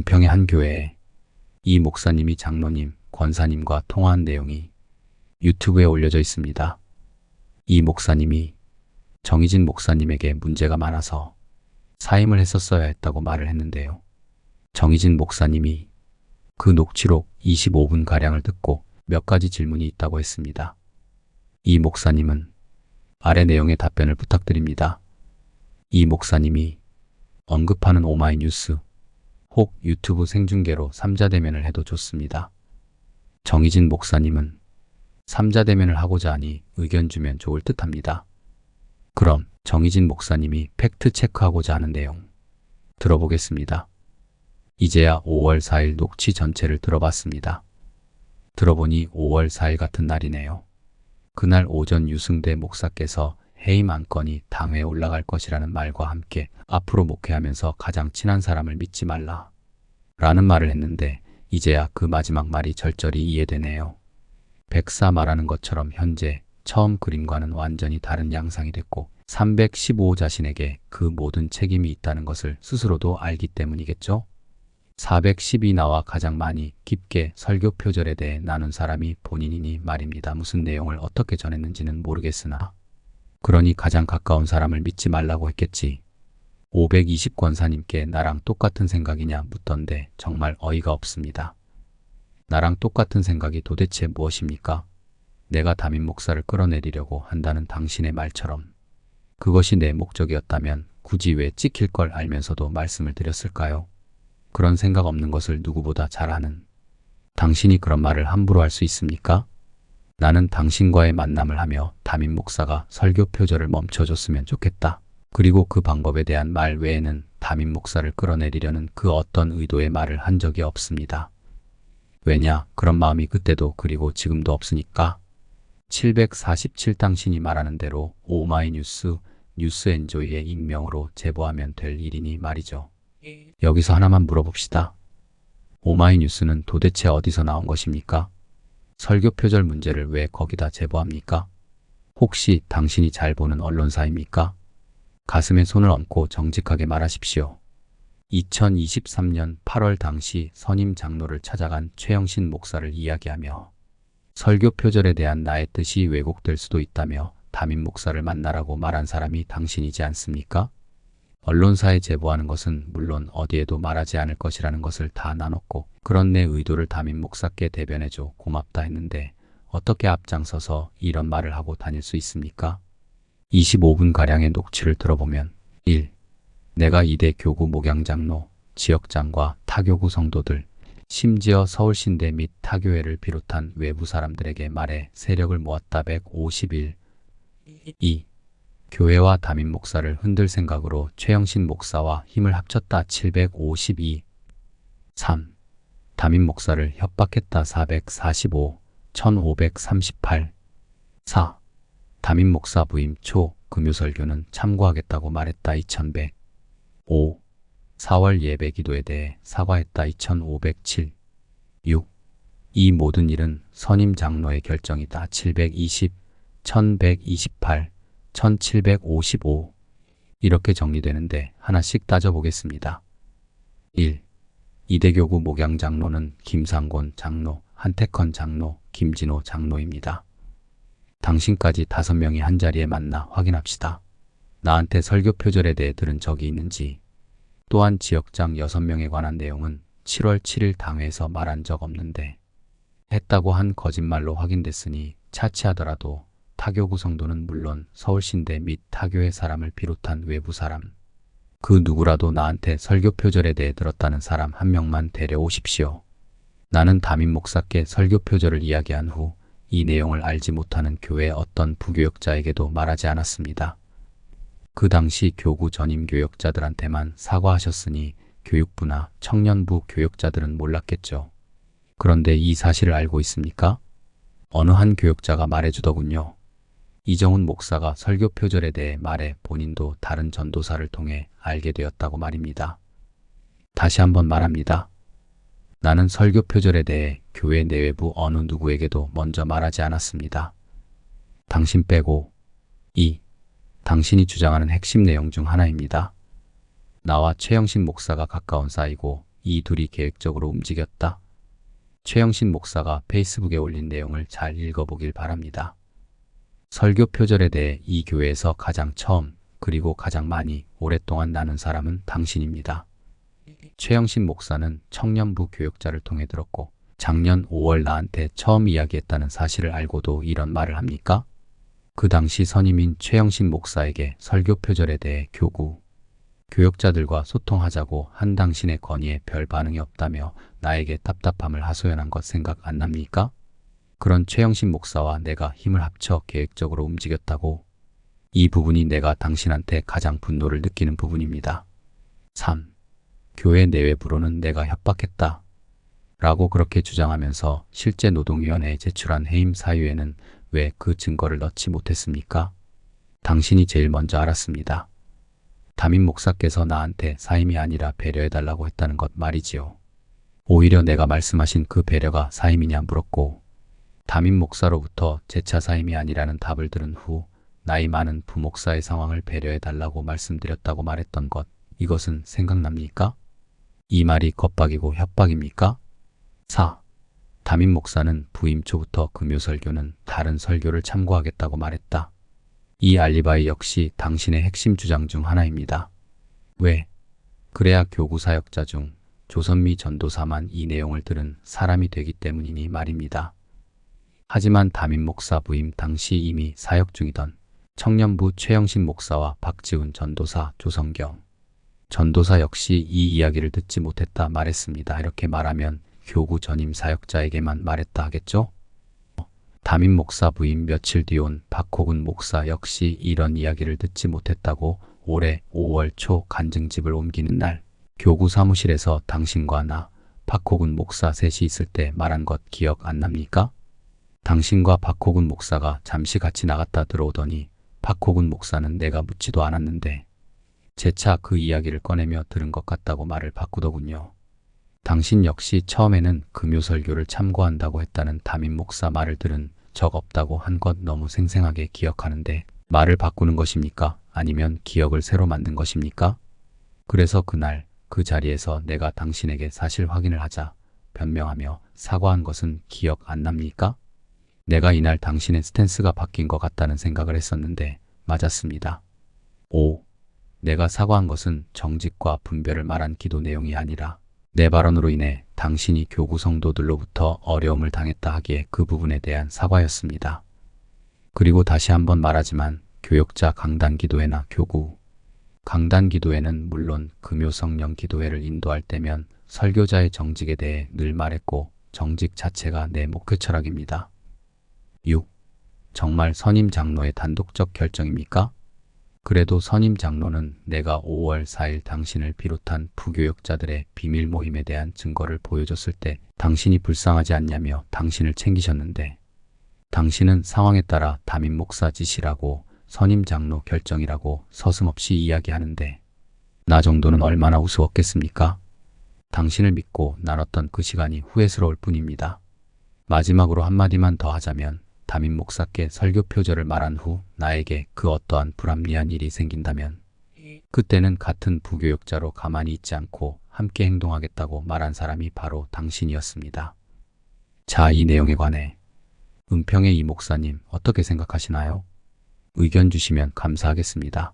은평의 한 교회에 이 목사님이 장로님, 권사님과 통화한 내용이 유튜브에 올려져 있습니다. 이 목사님이 정희진 목사님에게 문제가 많아서 사임을 했었어야 했다고 말을 했는데요. 정희진 목사님이 그 녹취록 25분가량을 듣고 몇 가지 질문이 있다고 했습니다. 이 목사님은 아래 내용의 답변을 부탁드립니다. 이 목사님이 언급하는 오마이뉴스 혹 유튜브 생중계로 3자 대면을 해도 좋습니다. 정희진 목사님은 3자 대면을 하고자 하니 의견 주면 좋을 듯 합니다. 그럼 정희진 목사님이 팩트 체크하고자 하는 내용 들어보겠습니다. 이제야 5월 4일 녹취 전체를 들어봤습니다. 들어보니 5월 4일 같은 날이네요. 그날 오전 유승대 목사께서 해임 안건이 당회에 올라갈 것이라는 말과 함께 앞으로 목회하면서 가장 친한 사람을 믿지 말라 라는 말을 했는데 이제야 그 마지막 말이 절절히 이해되네요. 백사 말하는 것처럼 현재 처음 그림과는 완전히 다른 양상이 됐고 315 자신에게 그 모든 책임이 있다는 것을 스스로도 알기 때문이겠죠? 412 나와 가장 많이 깊게 설교 표절에 대해 나눈 사람이 본인이니 말입니다. 무슨 내용을 어떻게 전했는지는 모르겠으나 그러니 가장 가까운 사람을 믿지 말라고 했겠지. 520 권사님께 나랑 똑같은 생각이냐 묻던데 정말 어이가 없습니다. 나랑 똑같은 생각이 도대체 무엇입니까? 내가 담임 목사를 끌어내리려고 한다는 당신의 말처럼 그것이 내 목적이었다면 굳이 왜 찍힐 걸 알면서도 말씀을 드렸을까요? 그런 생각 없는 것을 누구보다 잘 아는 당신이 그런 말을 함부로 할 수 있습니까? 나는 당신과의 만남을 하며 담임 목사가 설교 표절을 멈춰줬으면 좋겠다. 그리고 그 방법에 대한 말 외에는 담임 목사를 끌어내리려는 그 어떤 의도의 말을 한 적이 없습니다. 왜냐? 그런 마음이 그때도 그리고 지금도 없으니까. 747 당신이 말하는 대로 오마이뉴스 뉴스엔조이의 익명으로 제보하면 될 일이니 말이죠. 여기서 하나만 물어봅시다. 오마이뉴스는 도대체 어디서 나온 것입니까? 설교 표절 문제를 왜 거기다 제보합니까? 혹시 당신이 잘 보는 언론사입니까? 가슴에 손을 얹고 정직하게 말하십시오. 2023년 8월 당시 선임 장로를 찾아간 최영신 목사를 이야기하며 설교 표절에 대한 나의 뜻이 왜곡될 수도 있다며 담임 목사를 만나라고 말한 사람이 당신이지 않습니까? 언론사에 제보하는 것은 물론 어디에도 말하지 않을 것이라는 것을 다 나눴고 그런 내 의도를 담임 목사께 대변해줘 고맙다 했는데 어떻게 앞장서서 이런 말을 하고 다닐 수 있습니까? 25분가량의 녹취를 들어보면 1. 내가 이대 교구 목양장로, 지역장과 타교구 성도들, 심지어 서울신대 및 타교회를 비롯한 외부 사람들에게 말해 세력을 모았다 151. 2. 교회와 담임 목사를 흔들 생각으로 최영신 목사와 힘을 합쳤다 752. 3. 담임 목사를 협박했다 445. 1538. 4. 담임 목사 부임 초 금요설교는 참고하겠다고 말했다 2100. 5. 4월 예배 기도에 대해 사과했다 2507. 6. 이 모든 일은 선임 장로의 결정이다 720. 1128. 1755. 이렇게 정리되는데 하나씩 따져보겠습니다. 1. 이대교구 목양장로는 김상곤 장로, 한택헌 장로, 김진호 장로입니다. 당신까지 5명이 한자리에 만나 확인합시다. 나한테 설교 표절에 대해 들은 적이 있는지, 또한 지역장 6명에 관한 내용은 7월 7일 당회에서 말한 적 없는데 했다고 한 거짓말로 확인됐으니 차치하더라도 타교구 성도는 물론 서울신대 및 타교회 사람을 비롯한 외부 사람, 그 누구라도 나한테 설교 표절에 대해 들었다는 사람 한 명만 데려오십시오. 나는 담임 목사께 설교 표절을 이야기한 후 이 내용을 알지 못하는 교회 어떤 부교역자에게도 말하지 않았습니다. 그 당시 교구 전임 교역자들한테만 사과하셨으니 교육부나 청년부 교역자들은 몰랐겠죠. 그런데 이 사실을 알고 있습니까? 어느 한 교역자가 말해주더군요. 이정훈 목사가 설교 표절에 대해 말해 본인도 다른 전도사를 통해 알게 되었다고 말입니다. 다시 한번 말합니다. 나는 설교 표절에 대해 교회 내외부 어느 누구에게도 먼저 말하지 않았습니다. 당신 빼고. 2. 당신이 주장하는 핵심 내용 중 하나입니다. 나와 최영신 목사가 가까운 사이고 이 둘이 계획적으로 움직였다. 최영신 목사가 페이스북에 올린 내용을 잘 읽어보길 바랍니다. 설교 표절에 대해 이 교회에서 가장 처음 그리고 가장 많이 오랫동안 나눈 사람은 당신입니다. 최영신 목사는 청년부 교역자를 통해 들었고 작년 5월 나한테 처음 이야기했다는 사실을 알고도 이런 말을 합니까? 그 당시 선임인 최영신 목사에게 설교 표절에 대해 교역자들과 소통하자고 한 당신의 건의에 별 반응이 없다며 나에게 답답함을 하소연한 것 생각 안 납니까? 그런 최영신 목사와 내가 힘을 합쳐 계획적으로 움직였다고. 이 부분이 내가 당신한테 가장 분노를 느끼는 부분입니다. 3. 교회 내외부로는 내가 협박했다. 라고 그렇게 주장하면서 실제 노동위원회에 제출한 해임 사유에는 왜 그 증거를 넣지 못했습니까? 당신이 제일 먼저 알았습니다. 담임 목사께서 나한테 사임이 아니라 배려해달라고 했다는 것 말이지요. 오히려 내가 말씀하신 그 배려가 사임이냐 물었고 담임 목사로부터 재차 사임이 아니라는 답을 들은 후 나이 많은 부목사의 상황을 배려해달라고 말씀드렸다고 말했던 것, 이것은 생각납니까? 이 말이 겁박이고 협박입니까? 4. 담임 목사는 부임 초부터 금요 설교는 다른 설교를 참고하겠다고 말했다. 이 알리바이 역시 당신의 핵심 주장 중 하나입니다. 왜? 그래야 교구 사역자 중 조선미 전도사만 이 내용을 들은 사람이 되기 때문이니 말입니다. 하지만 담임 목사 부임 당시 이미 사역 중이던 청년부 최영신 목사와 박지훈 전도사, 조성경 전도사 역시 이 이야기를 듣지 못했다 말했습니다. 이렇게 말하면 교구 전임 사역자에게만 말했다 하겠죠? 담임 목사 부임 며칠 뒤 온 박호근 목사 역시 이런 이야기를 듣지 못했다고 올해 5월 초 간증집을 옮기는 날 교구 사무실에서 당신과 나, 박호근 목사 셋이 있을 때 말한 것 기억 안 납니까? 당신과 박호근 목사가 잠시 같이 나갔다 들어오더니 박호근 목사는 내가 묻지도 않았는데 재차 그 이야기를 꺼내며 들은 것 같다고 말을 바꾸더군요. 당신 역시 처음에는 금요 설교를 참고한다고 했다는 담임 목사 말을 들은 적 없다고 한 것 너무 생생하게 기억하는데 말을 바꾸는 것입니까? 아니면 기억을 새로 만든 것입니까? 그래서 그날 그 자리에서 내가 당신에게 사실 확인을 하자 변명하며 사과한 것은 기억 안 납니까? 내가 이날 당신의 스탠스가 바뀐 것 같다는 생각을 했었는데 맞았습니다. 5. 내가 사과한 것은 정직과 분별을 말한 기도 내용이 아니라 내 발언으로 인해 당신이 교구 성도들로부터 어려움을 당했다 하기에 그 부분에 대한 사과였습니다. 그리고 다시 한번 말하지만 교역자 강단 기도회나 교구 강단 기도회는 물론 금요 성령 기도회를 인도할 때면 설교자의 정직에 대해 늘 말했고 정직 자체가 내 목표 철학입니다. 6. 정말 선임 장로의 단독적 결정입니까? 그래도 선임 장로는 내가 5월 4일 당신을 비롯한 부교역자들의 비밀 모임에 대한 증거를 보여줬을 때 당신이 불쌍하지 않냐며 당신을 챙기셨는데 당신은 상황에 따라 담임 목사 지시라고 선임 장로 결정이라고 서슴없이 이야기하는데 나 정도는 얼마나 우스웠겠습니까? 당신을 믿고 나눴던 그 시간이 후회스러울 뿐입니다. 마지막으로 한마디만 더 하자면 담임 목사께 설교 표절을 말한 후 나에게 그 어떠한 불합리한 일이 생긴다면 그때는 같은 부교역자로 가만히 있지 않고 함께 행동하겠다고 말한 사람이 바로 당신이었습니다. 자, 이 내용에 관해 은평의 이 목사님 어떻게 생각하시나요? 의견 주시면 감사하겠습니다.